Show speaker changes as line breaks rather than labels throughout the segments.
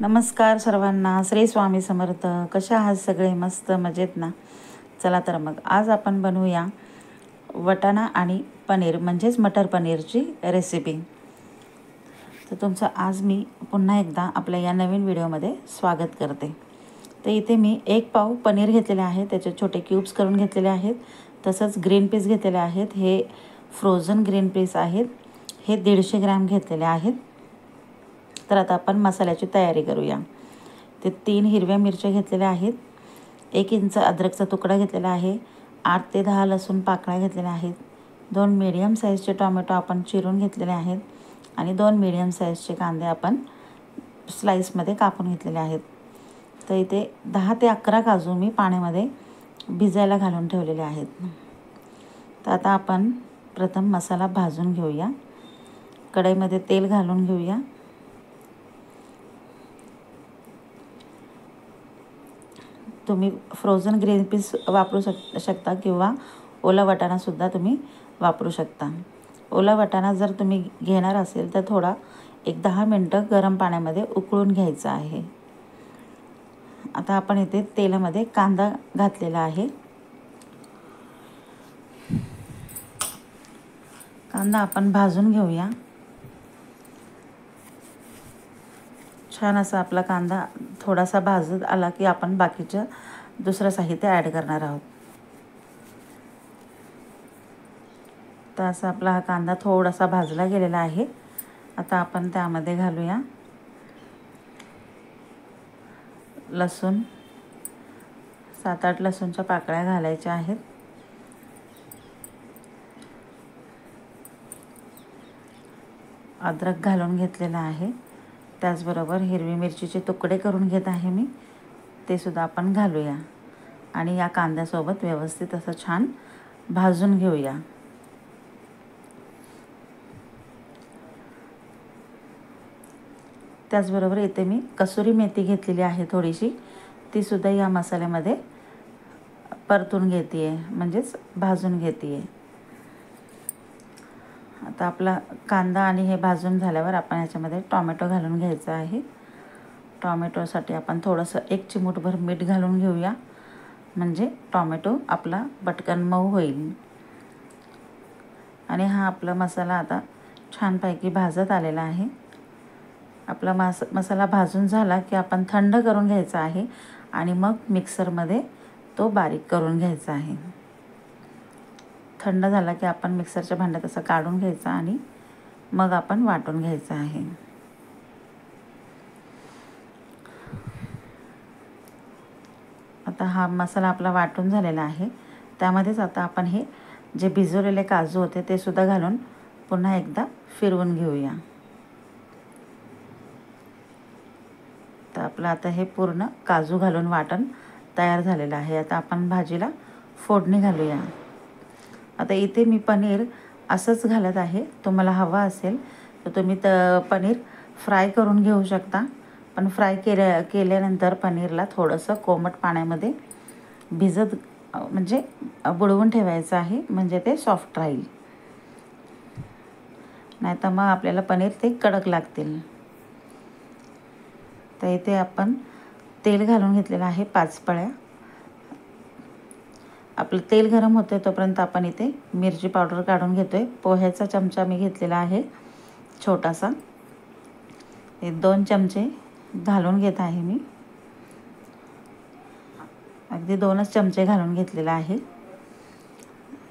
नमस्कार सर्वांना. श्री स्वामी समर्थ. कशा आहात सगळे? मस्त मजेत ना? चला तर मग आज आपण बनवूया वटाणा आणि पनीर म्हणजेच मटर पनीरची रेसिपी. तर तुमचं आज मी पुन्हा एकदा आपल्या या नवीन व्हिडिओमध्ये स्वागत करते. तर इथे मी 1 पाव पनीर घेतलेले आहे, त्याचे छोटे क्यूब्स करून घेतलेले आहेत. तसंच ग्रीन पीस घेतलेले आहेत, हे फ्रोझन ग्रीन पीस आहेत, हे 150 ग्रॅम घेतलेले आहेत. तर आता आपण मसाल्याची तयारी करूया. ते 3 हिरव्या मिरच्या घेतलेल्या आहेत, 1 इंच अद्रकचा तुकडा घेतलेला आहे, 8 ते 10 लसूण पाकळ्या घेतलेल्या आहेत, 2 मीडियम साईजचे टोमॅटो आपण चिरून घेतलेले आहेत आणि 2 मीडियम साईजचे कांदे आपण स्लाइसमध्ये कापून घेतलेले आहेत. तर इथे 10 ते 11 काजू मी पाण्यामध्ये भिजायला घालून ठेवलेले आहेत. तर आता आपण प्रथम मसाला भाजून घेऊया. कढईमध्ये तेल घालून घेऊया. तुम्ही फ्रोझन ग्रीन पीस वापरू शकता किंवा ओला वाटाणासुद्धा तुम्ही वापरू शकता. ओला वाटाणा जर तुम्ही घेणार असेल तर थोडा 10 मिनटं गरम पाण्यामध्ये उकळून घ्यायचा आहे. आता आपण इथे तेलामध्ये कांदा घातलेला आहे. कांदा आपण भाजून घेऊया. छान असा आपला कांदा थोडासा भाजत आला की आपण बाकीचं दुसरं साहित्य ॲड करणार आहोत. तर असा आपला हा कांदा थोडासा भाजला गेलेला आहे. आता आपण त्यामध्ये घालूया लसूण. 7-8 लसूणच्या पाकळ्या घालायच्या आहेत. अद्रक घालून घेतलेला आहे. त्याचबरोबर हिरवी मिरचीचे तुकडे करून घेत आहे मी, ते सुद्धा आपण घालूया आणि या कांद्यासोबत व्यवस्थित असं छान भाजून घेऊया. त्याचबरोबर इथे मी कसुरी मेथी घेतलेली आहे थोडीशी, ती सुद्धा या मसाल्यामध्ये परतून घेते आहे, म्हणजेच भाजून घेते आहे. आता आपला कांदा आणि हे भाजून झाल्यावर आपण याच्यामध्ये टोमॅटो घालून घ्यायचा आहे. टोमॅटोसाठी आपण थोडंसं 1 चिमूटभर मीठ घालून घेऊया, म्हणजे टोमॅटो आपला पटकन मऊ होईल. आणि हा आपला मसाला आता छानपैकी भाजत आलेला आहे. आपला मसाला भाजून झाला की आपण थंड करून घ्यायचा आहे आणि मग मिक्सरमध्ये तो बारीक करून घ्यायचा आहे. थंड झाला की आपण मिक्सरच्या भांड्यात असं काढून घ्यायचा आणि मग आपण वाटून घ्यायचं आहे. आता हा मसाला आपला वाटून झालेला आहे. त्यामध्येच आता आपण हे जे भिजवलेले काजू होते ते सुद्धा घालून पुन्हा एकदा फिरवून घेऊया. तर आपलं आता हे पूर्ण काजू घालून वाटण तयार झालेलं आहे. आता आपण भाजीला फोडणी घालूया. आता इथे मी पनीर असंच घालत आहे. तुम्हाला हवा असेल तर तुम्ही पनीर फ्राय करून घेऊ शकता, पण फ्राय केल्यानंतर पनीरला थोडंसं कोमट पाण्यामध्ये भिजत म्हणजे बुडवून ठेवायचं आहे, म्हणजे ते सॉफ्ट राहील. नाहीतर मग आपल्याला पनीर ते कडक लागतील. तर इथे आपण तेल घालून घेतलेलं आहे 5 पळ्या. आपलं तेल गरम होतं तोपर्यंत आपण इथे मिरची पावडर काढून घेतोय. पोह्याचा चमचा मी घेतलेला आहे छोटासा, हे 2 चमचे घालून घेत आहे मी. अगदी 2च चमचे घालून घेतलेला आहे.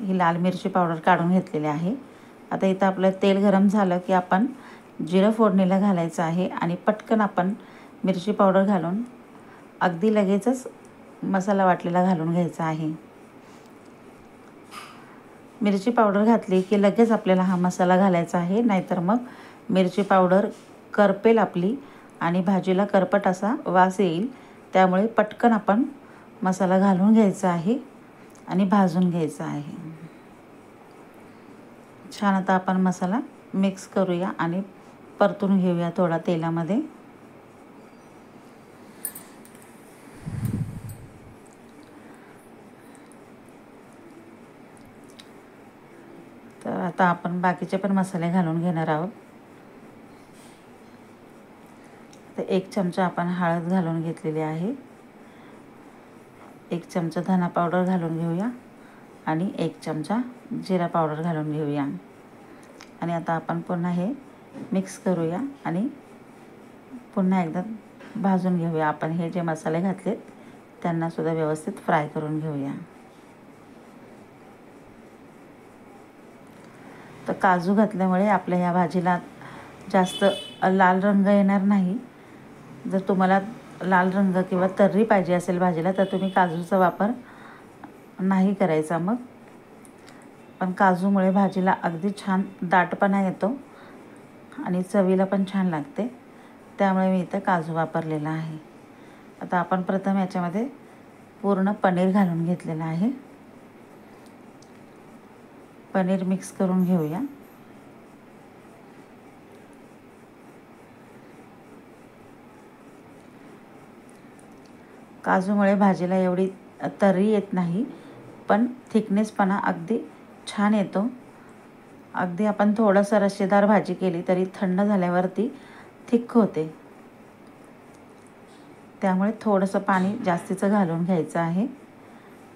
ही लाल मिरची पावडर काढून घेतलेली आहे. आता इथं आपलं तेल गरम झालं की आपण जिरं फोडणीला घालायचं आहे आणि पटकन आपण मिरची पावडर घालून अगदी लगेचच मसाला वाटलेला घालून घ्यायचा आहे. मिरची पावडर घातली की लगेच आपल्याला हा मसाला घालायचा आहे, नाहीतर मग मिरची पावडर करपेल आपली आणि भाजीला करपट असा वास येईल. त्यामुळे पटकन आपण मसाला घालून घ्यायचा आहे आणि भाजून घ्यायचा आहे. छान आता आपण मसाला मिक्स करूया आणि परतून घेऊया थोडा तेलामध्ये. तर आता आपण बाकीचे पण मसाले घालून घेणार आहोत. तर 1 चमचा आपण हळद घालून घेतलेली आहे, 1 चमचा धना पावडर घालून घेऊया आणि 1 चमचा जिरा पावडर घालून घेऊया. आणि आता आपण पुन्हा हे मिक्स करूया आणि पुन्हा एकदा भाजून घेऊया. आपण हे जे मसाले घातलेत त्यांना सुद्धा व्यवस्थित फ्राय करून घेऊया. तर काजू घातल्यामुळे आपल्या ह्या भाजीला जास्त लाल रंग येणार नाही. जर तुम्हाला लाल रंग किंवा तर्री पाहिजे असेल भाजीला तर तुम्ही काजूचा वापर नाही करायचा मग. पण काजूमुळे भाजीला अगदी छान दाटपणा येतो आणि चवीला पण छान लागते, त्यामुळे मी इथं काजू वापरलेला आहे. आता आपण प्रथम याच्यामध्ये पूर्ण पनीर घालून घेतलेलं आहे. पनीर मिक्स करून घेऊया. काजूमुळे भाजीला एवढी तर्री येत नाही, पण थिकनेसपणा अगदी छान येतो. अगदी आपण थोडंसं रस्सेदार भाजी केली तरी थंड झाल्यावरती थिक होते, त्यामुळे थोडंसं पाणी जास्तीचं घालून घ्यायचं आहे.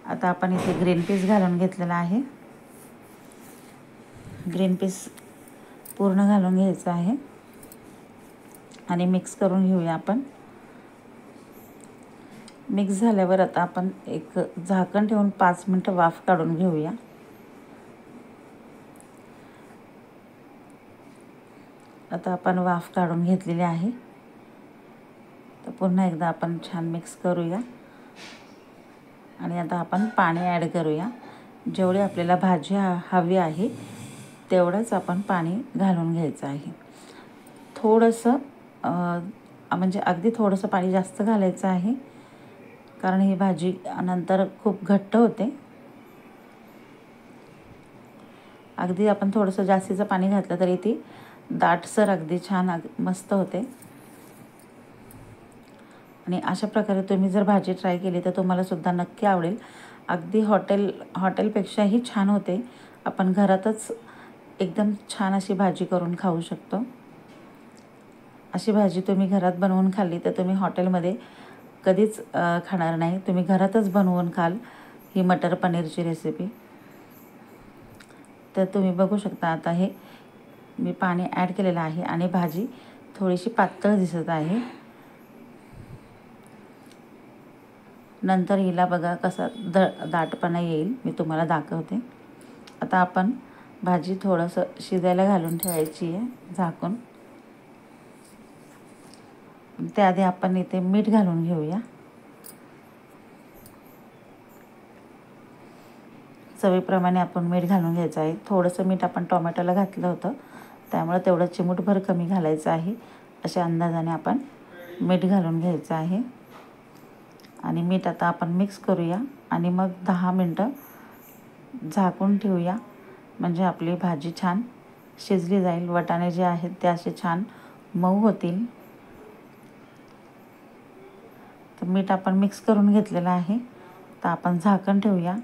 आता आपण इथे ग्रीन पीस घालून घेतलेला आहे. ग्रीन पीस पूर्ण घालून घ्यायचं आहे आणि मिक्स करून घेऊया आपण. मिक्स झाल्यावर आता आपण एक झाकण ठेवून 5 मिनिटं वाफ काढून घेऊया. आता आपण वाफ काढून घेतलेली आहे. तर पुन्हा एकदा आपण छान मिक्स करूया आणि आता आपण पाणी ॲड करूया. जेवढी आपल्याला भाजी हवी आहे तेवढंच आपण पाणी घालून घ्यायचं आहे. थोडंसं म्हणजे अगदी थोडंसं पाणी जास्त घालायचं आहे, कारण ही भाजी नंतर खूप घट्ट होते. अगदी आपण थोडंसं जास्तीचं पाणी घातलं तरी ती दाटसर अगदी छान मस्त होते. आणि अशा प्रकारे तुम्ही जर भाजी ट्राय केली तर तुम्हाला सुद्धा नक्की आवडेल. अगदी हॉटेलपेक्षाही छान होते. आपण घरातच एकदम छान अशी भाजी करून खाऊ शकतो. अशी भाजी तुम्ही घरात बनवून खाल्ली तर तुम्ही हॉटेलमध्ये कधीच खाणार नाही. तुम्ही घरातच बनवून खाल ही मटर पनीरची रेसिपी. तर तुम्ही बघू शकता आता हे मी पाणी ॲड केलेलं आहे आणि भाजी थोडीशी पातळ दिसत आहे. नंतर हिला बघा कसा दाटपणा येईल, मी तुम्हाला दाखवते. आता आपण भाजी थोडंसं शिजायला घालून ठेवायची आहे झाकून. त्याआधी आपण इथे मीठ घालून घेऊया. चवीप्रमाणे आपण मीठ घालून घ्यायचं आहे. थोडंसं मीठ आपण टोमॅटोला घातलं होतं, त्यामुळे तेवढं चिमूटभर कमी घालायचं आहे. अशा अंदाजाने आपण मीठ घालून घ्यायचं आहे. आणि मीठ आता आपण मिक्स करूया आणि मग 10 मिनटं झाकून ठेवूया, म्हणजे आपली भाजी छान शिजली जाईल. वाटाणे जे आहेत ते असे छान मऊ होतील. तर मीठ आपण मिक्स करून घेतलेलं आहे. तर आपण झाकण ठेवूया.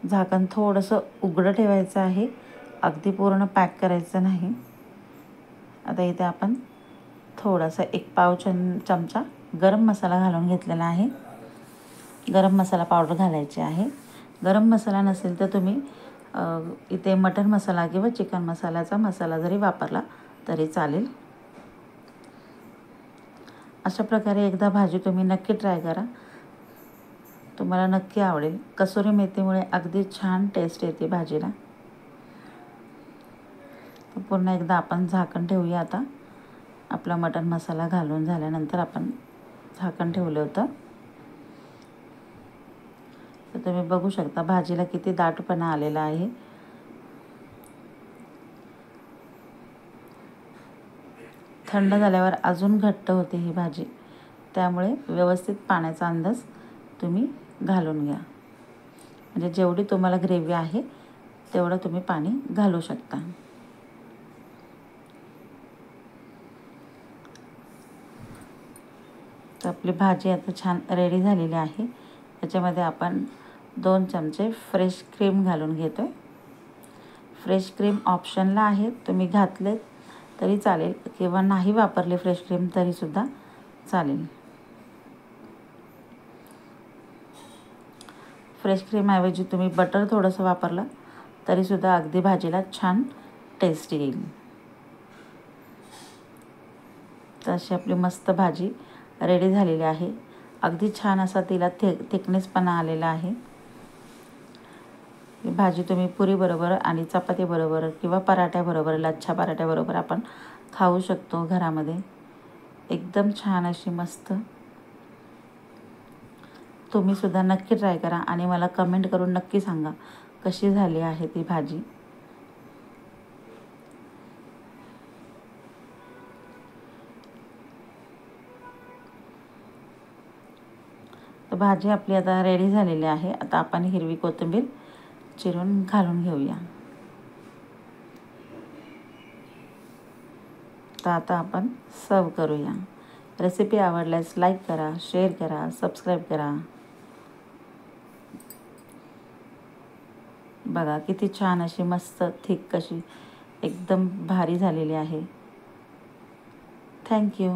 झाकण थोडंसं उघडं ठेवायचं आहे, अगदी पूर्ण पॅक करायचं नाही. आता इथे आपण थोडासा 1 पाव चमचा गरम मसाला घालून घेतलेला आहे. गरम मसाला पावडर घालायची आहे. गरम मसाला नसेल तर तुम्ही इथे मटन मसाला किंवा चिकन मसाल्याचा मसाला जरी वापरला तरी चालेल. अशा प्रकारे एकदा भाजी तुम्ही नक्की ट्राय करा, तुम्हाला नक्की आवडेल. कसुरी मेथीमुळे अगदी छान टेस्ट येते भाजीला. तर पुन्हा एकदा आपण झाकण ठेवूया. आता आपला मटण मसाला घालून झाल्यानंतर आपण झाकण ठेवलं होतं. तर तुम्ही बघू शकता भाजीला किती दाटपणा आलेला आहे. थंड झाल्यावर अजून घट्ट होते ही भाजी, त्यामुळे व्यवस्थित पाण्याचा अंदाज तुम्ही घालून घ्या. म्हणजे जेवढी तुम्हाला ग्रेव्ही आहे तेवढं तुम्ही पाणी घालू शकता. तर आपली भाजी आता छान रेडी झालेली आहे. त्याच्यामध्ये आपण 2 चमचे फ्रेश क्रीम घालून घेतो आहे. फ्रेश क्रीम ऑप्शनला आहे, तुम्ही घातले तरी चालेल किंवा नाही वापरले फ्रेश क्रीम तरीसुद्धा चालेल. फ्रेश क्रीमऐवजी तुम्ही बटर थोडंसं वापरलं तरीसुद्धा अगदी भाजीला छान टेस्ट येईल. तर अशी आपली मस्त भाजी रेडी झालेली आहे. अगदी छान असा तिला थिकनेसपणा आलेला आहे. ही भाजी तुम्ही पुरीबरोबर आणि चपातीबरोबर किंवा पराठ्याबरोबर, लच्छा पराठ्याबरोबर आपण खाऊ शकतो घरामध्ये. एकदम छान अशी मस्त. तुम्हीसुद्धा नक्की ट्राय करा आणि मला कमेंट करून नक्की सांगा कशी झाली आहे ती भाजी. तर भाजी आपली आता रेडी झालेली आहे. आता आपण हिरवी कोथिंबीर चिरून घालून घेऊया. तर आता आपण सर्व करूया. रेसिपी आवडल्यास लाईक करा, शेअर करा, सबस्क्राईब करा. बघा किती छान अशी मस्त थिक कशी एकदम भारी झालेली आहे. थँक्यू.